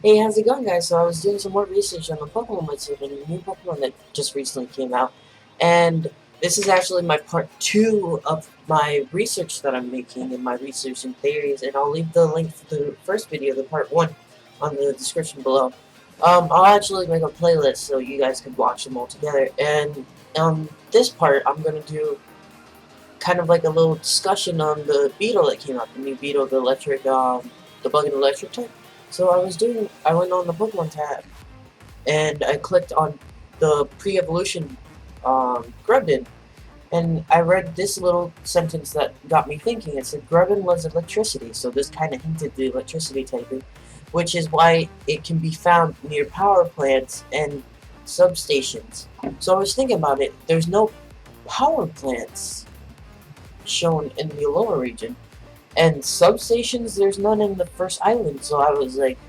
Hey, how's it going, guys? So I was doing some more research on the Pokemon website and a new Pokemon that just recently came out, and this is actually my part two of my research that I'm making and my research and theories, and I'll leave the link for the first video, the part one, on the description below. I'll actually make a playlist so you guys can watch them all together, and on this part, I'm gonna do kind of like a little discussion on the Beetle that came out, the new Beetle, the electric, the bug and electric type. So I went on the Pokemon tab, and I clicked on the pre-evolution Grubbin, and I read this little sentence that got me thinking. It said Grubbin was electricity, so this kind of hinted the electricity typing, which is why it can be found near power plants and substations. So I was thinking about it. There's no power plants shown in the lower region, and substations, there's none in the first island, so I was like,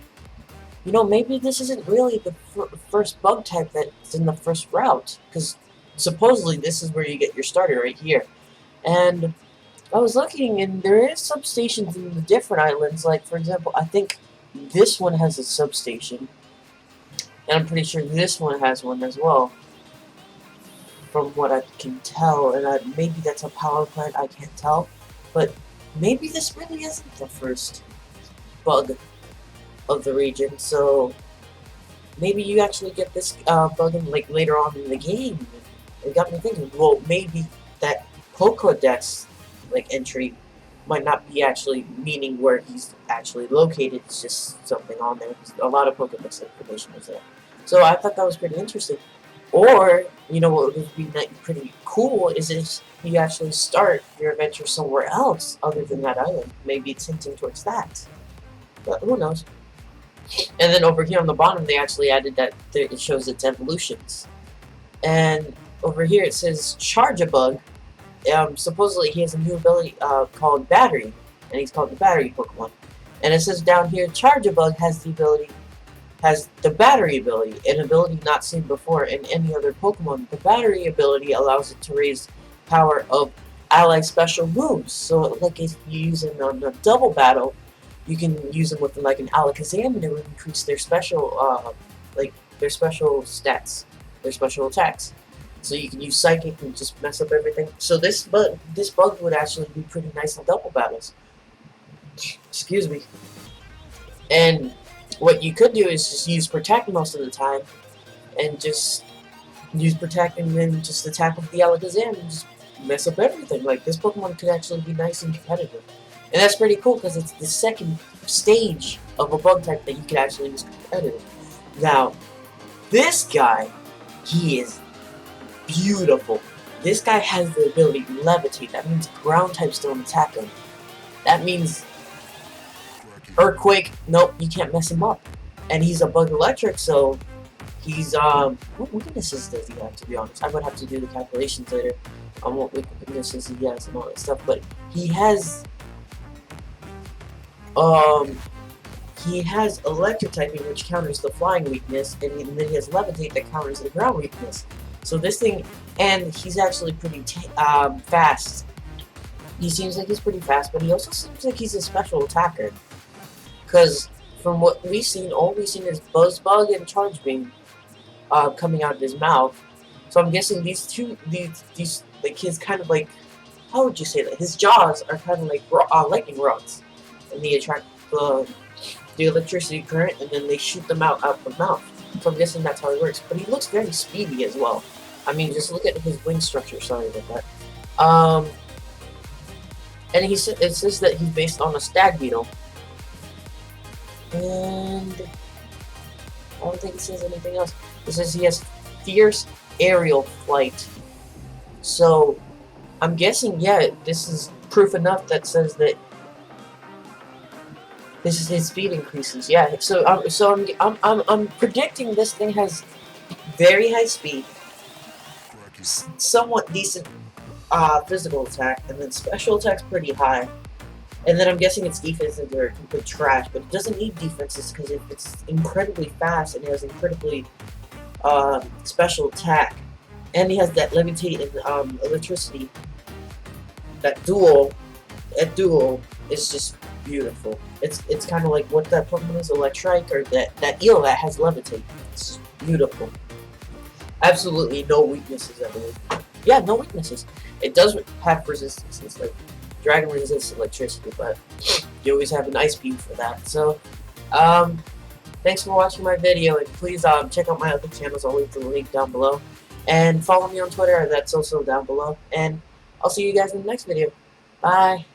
maybe this isn't really the first bug type that's in the first route, because supposedly this is where you get your starter right here. And I was looking, and there is substations in the different islands, like, for example, I think this one has a substation, and I'm pretty sure this one has one as well, from what I can tell, and maybe that's a power plant, I can't tell, but maybe this really isn't the first bug of the region, so maybe you actually get this bug in, like, later on in the game. It got me thinking, well, maybe that Pokedex, like, entry might not be actually meaning where he's actually located, it's just something on there, because a lot of Pokedex information is there. So I thought that was pretty interesting. Or, what would be pretty cool is if you actually start your adventure somewhere else other than that island. Maybe it's hinting towards that. But who knows? And then over here on the bottom, they actually added that it shows its evolutions. And over here it says Charjabug. Supposedly he has a new ability called Battery, and he's called the Battery Pokemon. And it says down here, Charjabug has the battery ability, an ability not seen before in any other Pokemon. The battery ability allows it to raise power of allied special moves. So, like, if you use it on a double battle, you can use them with like an Alakazam, and it would increase their their special stats, their special attacks. So you can use Psychic and just mess up everything. So this bug would actually be pretty nice in double battles. Excuse me. And what you could do is just use Protect most of the time, and just use Protect and then just attack with the Alakazam and just mess up everything. Like, this Pokemon could actually be nice and competitive. And that's pretty cool because it's the second stage of a bug type that you can actually use competitive. Now, this guy, he is beautiful. This guy has the ability to levitate. That means ground types don't attack him. That means Earthquake, nope, you can't mess him up. And he's a bug electric, so he's, what weaknesses does he have, to be honest? I would have to do the calculations later on what weaknesses he has and all that stuff, but he has electric typing, which counters the flying weakness, and then he has levitate that counters the ground weakness. So this thing, and he's actually pretty fast. He seems like he's pretty fast, but he also seems like he's a special attacker. Because from what we've seen, all we've seen is Buzzbug and Charge Beam coming out of his mouth. So I'm guessing these like, his kind of like, how would you say that? His jaws are kind of like lightning rods, and they attract the electricity current, and then they shoot them out the mouth. So I'm guessing that's how it works. But he looks very speedy as well. I mean, just look at his wing structure. Sorry about that. And it says that he's based on a stag beetle. And I don't think it says anything else. It says he has fierce aerial flight. So I'm guessing, yeah, this is proof enough that says that this is his speed increases. Yeah. So I'm predicting this thing has very high speed, somewhat decent physical attack, and then special attack's pretty high. And then I'm guessing its defenses are complete trash, but it doesn't need defenses because it's incredibly fast and it has incredibly special attack. And he has that levitate and electricity. That duel is just beautiful. It's kind of like what that Pokemon is, Electrike, or that eel that has Levitate. It's beautiful. Absolutely no weaknesses, I believe. Yeah, no weaknesses. It does have resistances, like Dragon resists electricity, but you always have an Ice Beam for that. So, thanks for watching my video, and please check out my other channels. I'll leave the link down below. And follow me on Twitter, that's also down below. And I'll see you guys in the next video. Bye!